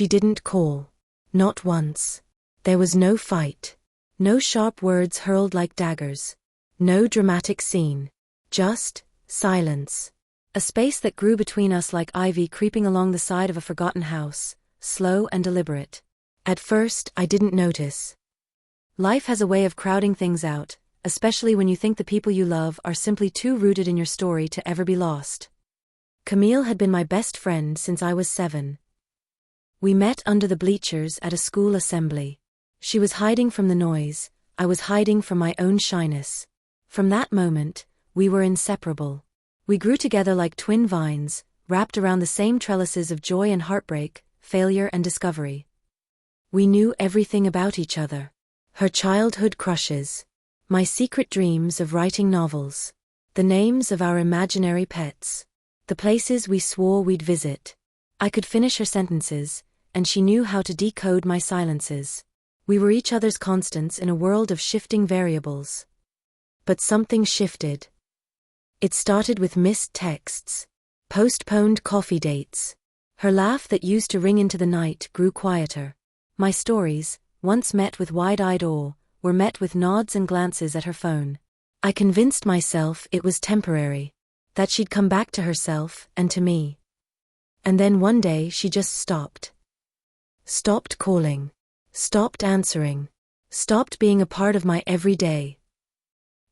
She didn't call. Not once. There was no fight. No sharp words hurled like daggers. No dramatic scene. Just silence. A space that grew between us like ivy creeping along the side of a forgotten house, slow and deliberate. At first, I didn't notice. Life has a way of crowding things out, especially when you think the people you love are simply too rooted in your story to ever be lost. Camille had been my best friend since I was 7. We met under the bleachers at a school assembly. She was hiding from the noise, I was hiding from my own shyness. From that moment, we were inseparable. We grew together like twin vines, wrapped around the same trellises of joy and heartbreak, failure and discovery. We knew everything about each other. Her childhood crushes. My secret dreams of writing novels. The names of our imaginary pets. The places we swore we'd visit. I could finish her sentences, and she knew how to decode my silences. We were each other's constants in a world of shifting variables. But something shifted. It started with missed texts. Postponed coffee dates. Her laugh that used to ring into the night grew quieter. My stories, once met with wide-eyed awe, were met with nods and glances at her phone. I convinced myself it was temporary. That she'd come back to herself and to me. And then one day she just stopped. Stopped calling. Stopped answering. Stopped being a part of my everyday.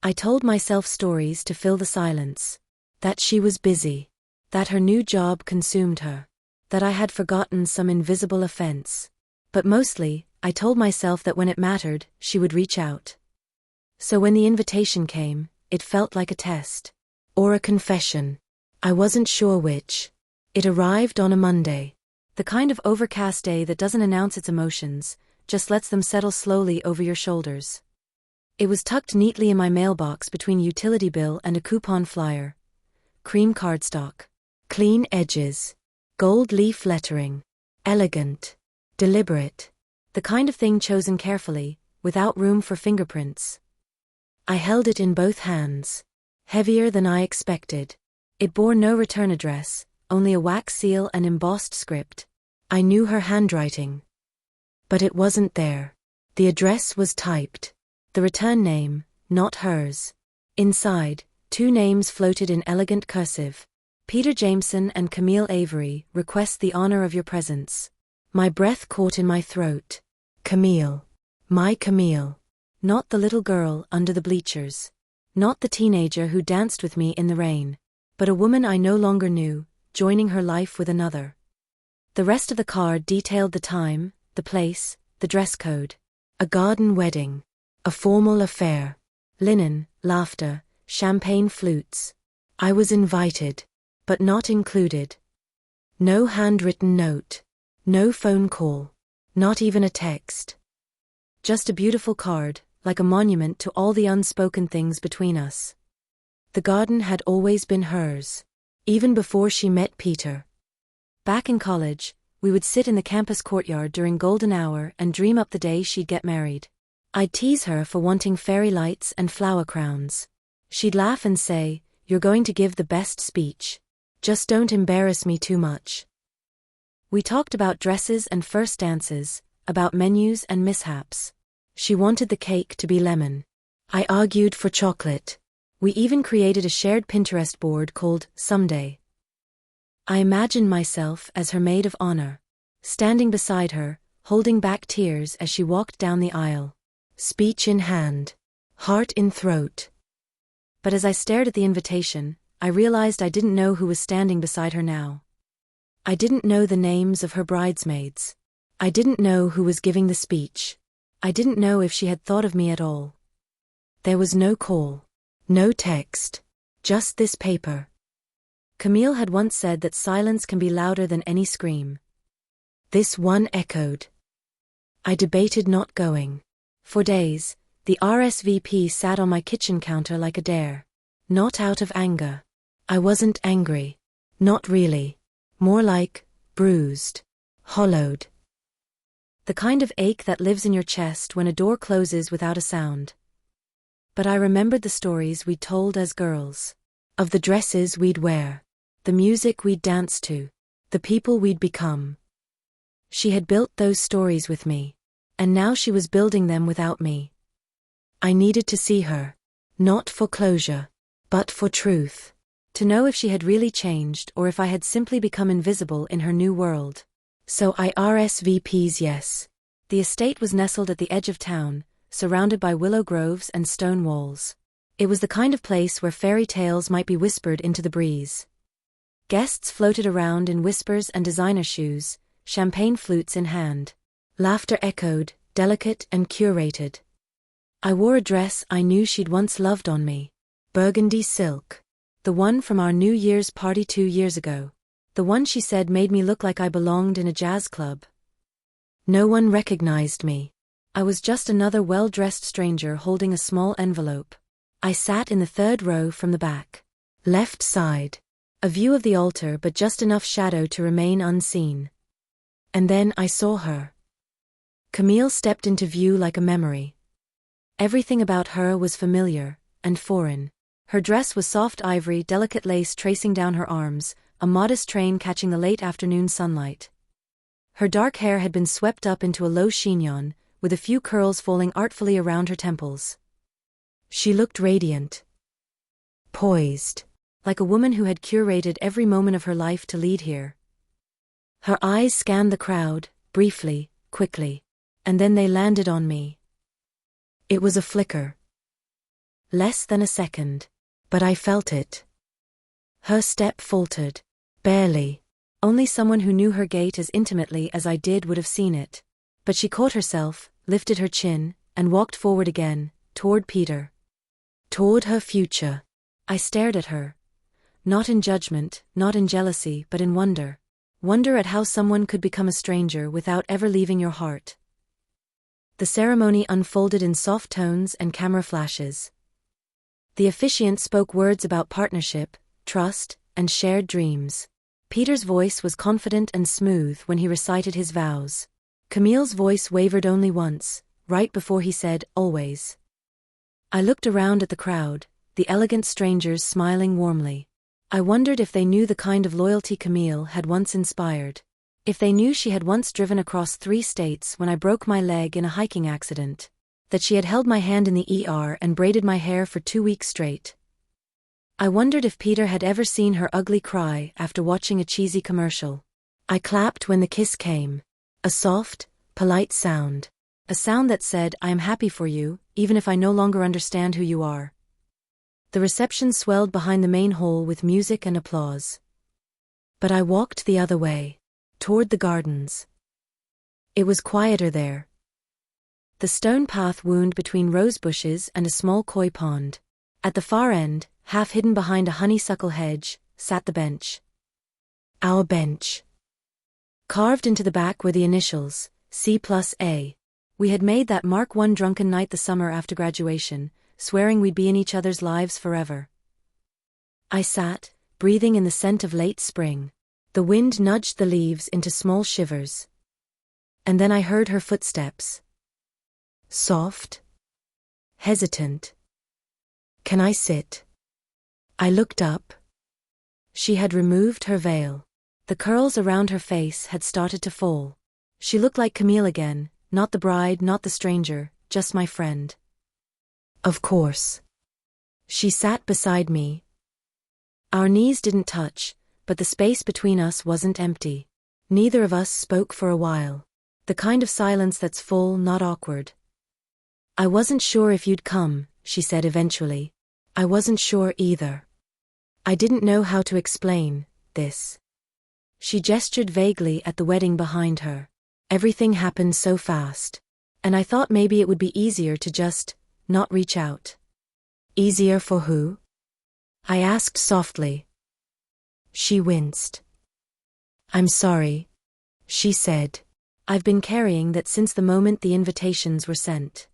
I told myself stories to fill the silence. That she was busy. That her new job consumed her. That I had forgotten some invisible offense. But mostly, I told myself that when it mattered, she would reach out. So when the invitation came, it felt like a test. Or a confession. I wasn't sure which. It arrived on a Monday. The kind of overcast day that doesn't announce its emotions, just lets them settle slowly over your shoulders. It was tucked neatly in my mailbox between a utility bill and a coupon flyer. Cream cardstock. Clean edges. Gold leaf lettering. Elegant. Deliberate. The kind of thing chosen carefully, without room for fingerprints. I held it in both hands. Heavier than I expected. It bore no return address, only a wax seal and embossed script. I knew her handwriting. But it wasn't there. The address was typed. The return name, not hers. Inside, 2 names floated in elegant cursive. Peter Jameson and Camille Avery request the honor of your presence. My breath caught in my throat. Camille. My Camille. Not the little girl under the bleachers. Not the teenager who danced with me in the rain. But a woman I no longer knew, joining her life with another. The rest of the card detailed the time, the place, the dress code. A garden wedding. A formal affair. Linen, laughter, champagne flutes. I was invited. But not included. No handwritten note. No phone call. Not even a text. Just a beautiful card, like a monument to all the unspoken things between us. The garden had always been hers. Even before she met Peter. Back in college, we would sit in the campus courtyard during golden hour and dream up the day she'd get married. I'd tease her for wanting fairy lights and flower crowns. She'd laugh and say, "You're going to give the best speech. Just don't embarrass me too much." We talked about dresses and first dances, about menus and mishaps. She wanted the cake to be lemon. I argued for chocolate. We even created a shared Pinterest board called Someday. I imagined myself as her maid of honor, standing beside her, holding back tears as she walked down the aisle. Speech in hand. Heart in throat. But as I stared at the invitation, I realized I didn't know who was standing beside her now. I didn't know the names of her bridesmaids. I didn't know who was giving the speech. I didn't know if she had thought of me at all. There was no call. No text. Just this paper. Camille had once said that silence can be louder than any scream. This one echoed. I debated not going. For days, the RSVP sat on my kitchen counter like a dare. Not out of anger. I wasn't angry. Not really. More like, bruised. Hollowed. The kind of ache that lives in your chest when a door closes without a sound. But I remembered the stories we'd told as girls. Of the dresses we'd wear. The music we'd dance to. The people we'd become. She had built those stories with me. And now she was building them without me. I needed to see her. Not for closure, but for truth. To know if she had really changed or if I had simply become invisible in her new world. So I RSVP'd yes. The estate was nestled at the edge of town, surrounded by willow groves and stone walls. It was the kind of place where fairy tales might be whispered into the breeze. Guests floated around in whispers and designer shoes, champagne flutes in hand. Laughter echoed, delicate and curated. I wore a dress I knew she'd once loved on me. Burgundy silk. The one from our New Year's party 2 years ago. The one she said made me look like I belonged in a jazz club. No one recognized me. I was just another well-dressed stranger holding a small envelope. I sat in the 3rd row from the back. Left side. A view of the altar but just enough shadow to remain unseen. And then I saw her. Camille stepped into view like a memory. Everything about her was familiar and foreign. Her dress was soft ivory, delicate lace tracing down her arms, a modest train catching the late afternoon sunlight. Her dark hair had been swept up into a low chignon, with a few curls falling artfully around her temples. She looked radiant. Poised. Like a woman who had curated every moment of her life to lead here. Her eyes scanned the crowd, briefly, quickly. And then they landed on me. It was a flicker. Less than a second. But I felt it. Her step faltered. Barely. Only someone who knew her gait as intimately as I did would have seen it. But she caught herself, lifted her chin, and walked forward again, toward Peter. Toward her future. I stared at her. Not in judgment, not in jealousy, but in wonder. Wonder at how someone could become a stranger without ever leaving your heart. The ceremony unfolded in soft tones and camera flashes. The officiant spoke words about partnership, trust, and shared dreams. Peter's voice was confident and smooth when he recited his vows. Camille's voice wavered only once, right before he said, always. I looked around at the crowd, the elegant strangers smiling warmly. I wondered if they knew the kind of loyalty Camille had once inspired. If they knew she had once driven across 3 states when I broke my leg in a hiking accident. That she had held my hand in the ER and braided my hair for 2 weeks straight. I wondered if Peter had ever seen her ugly cry after watching a cheesy commercial. I clapped when the kiss came. A soft, polite sound. A sound that said, I am happy for you, even if I no longer understand who you are. The reception swelled behind the main hall with music and applause. But I walked the other way. Toward the gardens. It was quieter there. The stone path wound between rose bushes and a small koi pond. At the far end, half hidden behind a honeysuckle hedge, sat the bench. Our bench. Carved into the back were the initials, C+A. We had made that Mark I drunken night the summer after graduation, swearing we'd be in each other's lives forever. I sat, breathing in the scent of late spring. The wind nudged the leaves into small shivers. And then I heard her footsteps. Soft. Hesitant. Can I sit? I looked up. She had removed her veil. The curls around her face had started to fall. She looked like Camille again, not the bride, not the stranger, just my friend. Of course. She sat beside me. Our knees didn't touch, but the space between us wasn't empty. Neither of us spoke for a while. The kind of silence that's full, not awkward. I wasn't sure if you'd come, she said eventually. I wasn't sure either. I didn't know how to explain this. She gestured vaguely at the wedding behind her. Everything happened so fast. And I thought maybe it would be easier to just not reach out. Easier for who? I asked softly. She winced. I'm sorry, she said. I've been carrying that since the moment the invitations were sent.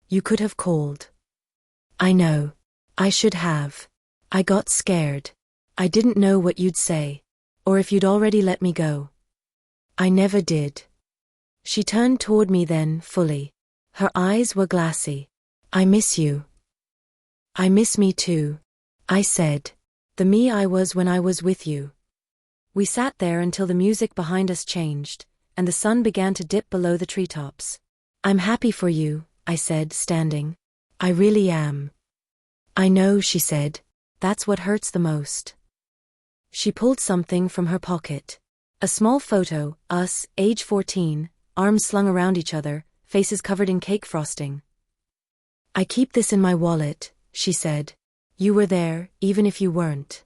You could have called. I know. I should have. I got scared. I didn't know what you'd say. Or if you'd already let me go. I never did. She turned toward me then, fully. Her eyes were glassy. I miss you. I miss me too, I said. The me I was when I was with you. We sat there until the music behind us changed, and the sun began to dip below the treetops. "I'm happy for you," I said, standing. "I really am." "I know," she said. "That's what hurts the most." She pulled something from her pocket. A small photo, us, age 14, arms slung around each other, faces covered in cake frosting. "I keep this in my wallet," she said. "You were there, even if you weren't."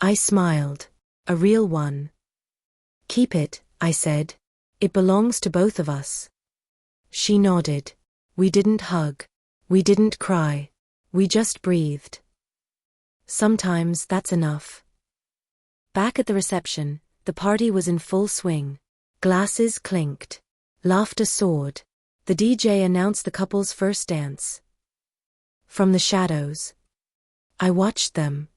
I smiled. "A real one." "Keep it," I said. "It belongs to both of us." She nodded. We didn't hug. We didn't cry. We just breathed. Sometimes that's enough. Back at the reception, the party was in full swing. Glasses clinked. Laughter soared. The DJ announced the couple's first dance. From the shadows, I watched them.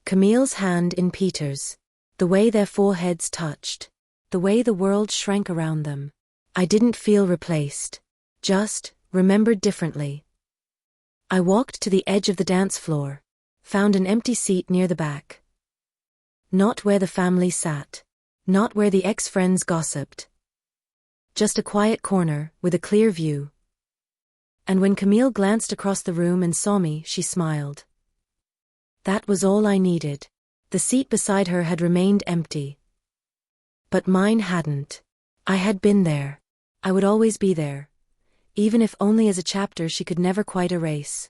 Camille's hand in Peter's. The way their foreheads touched. The way the world shrank around them. I didn't feel replaced. Just remembered differently. I walked to the edge of the dance floor. Found an empty seat near the back. Not where the family sat. Not where the ex-friends gossiped. Just a quiet corner, with a clear view. And when Camille glanced across the room and saw me, she smiled. That was all I needed. The seat beside her had remained empty. But mine hadn't. I had been there. I would always be there. Even if only as a chapter she could never quite erase.